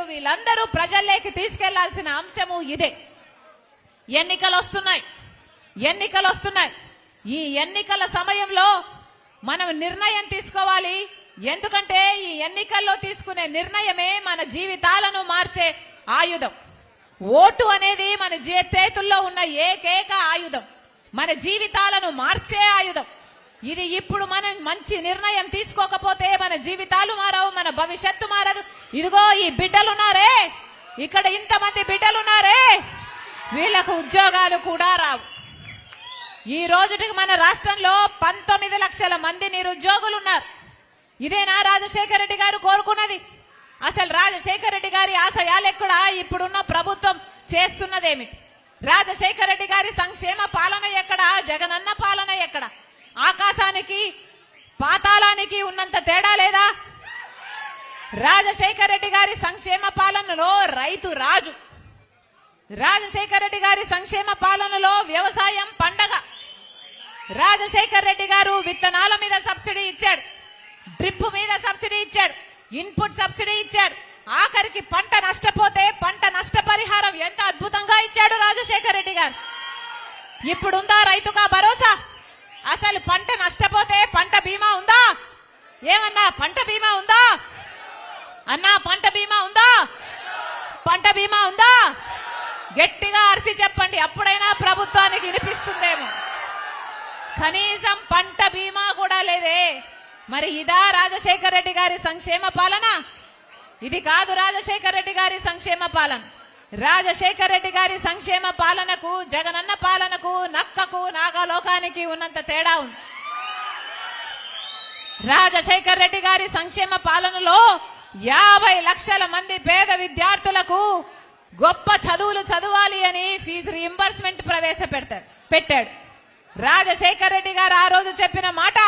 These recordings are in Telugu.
వీళ్ళందరూ ప్రజల్లోకి తీసుకెళ్లాల్సిన అంశము ఇదే. ఎన్నికలు వస్తున్నాయి. ఈ ఎన్నికల సమయంలో మనం నిర్ణయం తీసుకోవాలి. ఎందుకంటే ఈ ఎన్నికల్లో తీసుకునే నిర్ణయమే మన జీవితాలను మార్చే ఆయుధం. ఓటు అనేది మన చేతుల్లో ఉన్న ఏకైక ఆయుధం, మన జీవితాలను మార్చే ఆయుధం. ఇది ఇప్పుడు మనం మంచి నిర్ణయం తీసుకోకపోతే మన జీవితాలు మారవు, మన భవిష్యత్తు మారదు. ఇదిగో ఈ బిడ్డలున్నారే, ఇక్కడ ఇంతమంది బిడ్డలున్నారే, వీళ్లకు ఉద్యోగాలు కూడా రావు. ఈ రోజుకి మన రాష్ట్రంలో 19 లక్షల మంది నిరుద్యోగులు ఉన్నారు. ఇదేనా రాజశేఖర రెడ్డి గారు కోరుకున్నది? అసలు రాజశేఖర రెడ్డి గారి ఆశయాలు ఎక్కడా? ఇప్పుడున్న ప్రభుత్వం చేస్తున్నదేమిటి? రాజశేఖర రెడ్డి గారి సంక్షేమ పాలన ఎక్కడా? జగనన్న పాలన ఎక్కడా? ఆకాశానికి పాతాళానికి ఉన్నంత తేడా లేదా? రాజశేఖర రెడ్డి గారి సంక్షేమ పాలనలో రైతు రాజు, రాజశేఖర రెడ్డి గారి సంక్షేమ పాలనలో వ్యవసాయం పండగ. రాజశేఖర రెడ్డి గారు విత్తనాల మీద సబ్సిడీ ఇచ్చాడు, డ్రిప్ మీద సబ్సిడీ ఇచ్చాడు, ఇన్పుట్ సబ్సిడీ ఇచ్చాడు. ఆఖరికి పంట నష్టపోతే పంట నష్టపరిహారం ఎంత అద్భుతంగా ఇచ్చాడు రాజశేఖర రెడ్డి గారు. ఇప్పుడుందా రైతుగా భరోసా? అసలు పంట నష్టపోతే పంట బీమా ఉందా? ఏమన్నా పంట బీమా ఉందా? అన్నా పంట బీమా ఉందా? పంట బీమా ఉందా? గట్టిగా అరిచి చెప్పండి, అప్పుడైనా ప్రభుత్వానికి వినిపిస్తుందేమో. కనీసం పంట బీమా కూడా లేదే. మరి ఇదా రాజశేఖర రెడ్డి గారి సంక్షేమ పాలన? ఇది కాదు రాజశేఖర రెడ్డి గారి సంక్షేమ పాలన. రాజశేఖర రెడ్డి గారి సంక్షేమ పాలనకు జగనన్న పాలనకు నక్కకు నాగలోకానికి ఉన్నంత తేడా ఉంది. రాజశేఖర రెడ్డి గారి సంక్షేమ పాలనలో 50 లక్షల మంది పేద విద్యార్థులకు గొప్ప చదువులు చదవాలి అని ఫీజు రీయింబర్స్మెంట్ పెట్టాడు. రాజశేఖర రెడ్డి గారు ఆ రోజు చెప్పిన మాట,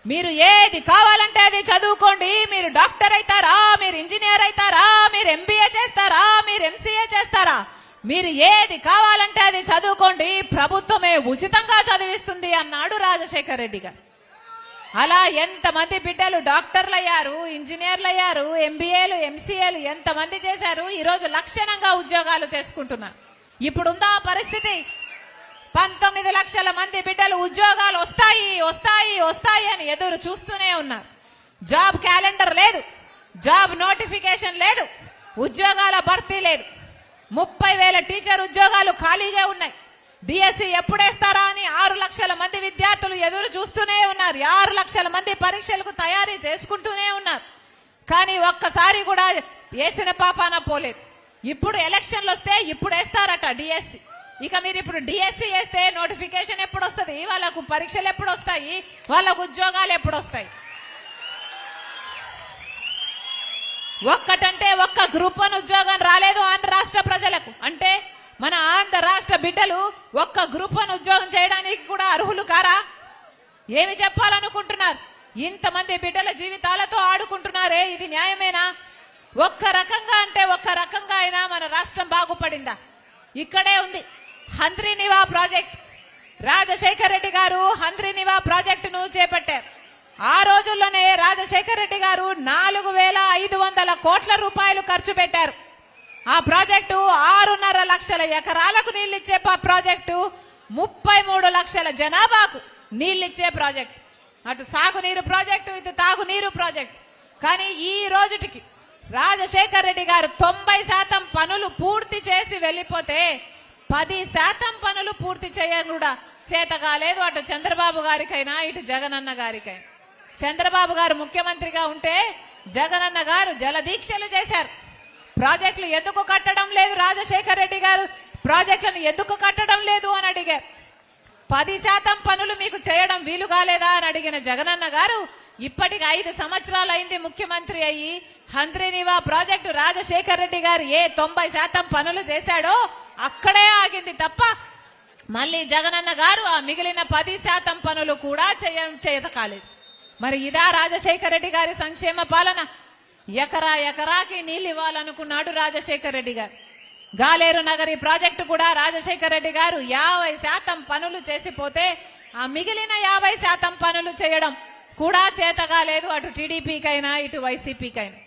మీరు ఏది కావాలంటే అది చదువుకోండి, మీరు డాక్టర్ అవుతారా, మీరు ఇంజనీర్ అవుతారా, మీరు ఎంబీఏ చేస్తారా, మీరు ఎంసీఏ చేస్తారా, మీరు ఏది కావాలంటే అది చదువుకోండి, ప్రభుత్వమే ఉచితంగా చదివిస్తుంది అన్నాడు రాజశేఖర రెడ్డి గారు. అలా ఎంతమంది బిడ్డలు డాక్టర్లు అయ్యారు, ఇంజనీర్లు అయ్యారు, ఎంబీఏలు ఎంసీఏలు ఎంతమంది చేశారు. ఈరోజు లక్షణంగా ఉద్యోగాలు చేసుకుంటున్నారు. ఇప్పుడుందా పరిస్థితి? 19 లక్షల మంది బిడ్డలు ఉద్యోగాలు వస్తాయి అని ఎదురు చూస్తూనే ఉన్నారు. జాబ్ క్యాలెండర్ లేదు, జాబ్ నోటిఫికేషన్ లేదు, ఉద్యోగాల భర్తీ లేదు. 30,000 టీచర్ ఉద్యోగాలు ఖాళీగా ఉన్నాయి. డిఎస్సి ఎప్పుడేస్తారా అని 6 లక్షల మంది విద్యార్థులు ఎదురు చూస్తూనే ఉన్నారు. 6 లక్షల మంది పరీక్షలకు తయారీ చేసుకుంటూనే ఉన్నారు. కానీ ఒక్కసారి కూడా వేసిన పాపాన పోలేదు. ఇప్పుడు ఎలక్షన్లు వస్తే ఇప్పుడు వేస్తారట డిఎస్సి. ఇక మీరు ఇప్పుడు డిఎస్సి వేస్తే నోటిఫికేషన్ ఎప్పుడు వస్తుంది? వాళ్ళకు పరీక్షలు ఎప్పుడు వస్తాయి? వాళ్ళకు ఉద్యోగాలు ఎప్పుడు వస్తాయి? ఒక్కటంటే ఒక్క గ్రూప్ 1 ఉద్యోగం రాలేదు ఆంధ్ర రాష్ట్ర ప్రజలకు. అంటే మన ఆంధ్ర రాష్ట్ర బిడ్డలు ఒక్క గ్రూప్ 1 ఉద్యోగం చేయడానికి కూడా అర్హులు కారా? ఏమి చెప్పాలనుకుంటున్నారు? ఇంతమంది బిడ్డల జీవితాలతో ఆడుకుంటున్నారే, ఇది న్యాయమేనా? ఒక్క రకంగా అంటే ఒక్క రకంగా అయినా మన రాష్ట్రం బాగుపడిందా? ఇక్కడే ఉంది హంద్రీనివా ప్రాజెక్ట్. రాజశేఖర రెడ్డి గారు హంద్రీనివా ప్రాజెక్టును చేపట్టారు. ఆ రోజుల్లోనే రాజశేఖర రెడ్డి గారు 4,500 కోట్ల రూపాయలు ఖర్చు పెట్టారు. ఆ ప్రాజెక్టు 6.5 లక్షల ఎకరాలకు నీళ్లిచ్చే ప్రాజెక్టు, 33 లక్షల జనాభాకు నీళ్లిచ్చే ప్రాజెక్టు. అటు సాగునీరు ప్రాజెక్టు, ఇటు తాగునీరు ప్రాజెక్టు. కానీ ఈ రోజుటికి రాజశేఖర రెడ్డి గారు 90% పనులు పూర్తి చేసి వెళ్లిపోతే 10% పనులు పూర్తి చేయడం కూడా చేత కాలేదు. అటు చంద్రబాబు గారికైనా ఇటు జగనన్న గారికైనా. చంద్రబాబు గారు ముఖ్యమంత్రిగా ఉంటే జగనన్న గారు జలదీక్షలు చేశారు. ప్రాజెక్టులు ఎందుకు కట్టడం లేదు? రాజశేఖర రెడ్డి గారు ప్రాజెక్టులను ఎందుకు కట్టడం లేదు అని అడిగారు. 10% పనులు మీకు చేయడం వీలు కాలేదా అని అడిగిన జగనన్న గారు ఇప్పటికి 5 సంవత్సరాలు అయింది ముఖ్యమంత్రి అయ్యి. హంద్రీనివా ప్రాజెక్టు రాజశేఖర రెడ్డి గారు ఏ 90% పనులు చేశాడో అక్కడే ఆగింది తప్ప మళ్ళీ జగనన్న గారు ఆ మిగిలిన 10% పనులు కూడా చేత కాలేదు. మరి ఇదా రాజశేఖర రెడ్డి గారి సంక్షేమ పాలన? ఎకరాకి నీళ్ళు ఇవ్వాలనుకున్నాడు రాజశేఖర రెడ్డి గారు. గాలేరు నగరి ప్రాజెక్టు కూడా రాజశేఖర రెడ్డి గారు 50% పనులు చేసిపోతే ఆ మిగిలిన 50% పనులు చేయడం కూడా చేత కాలేదు అటు టీడీపీకైనా ఇటు వైసీపీకైనా.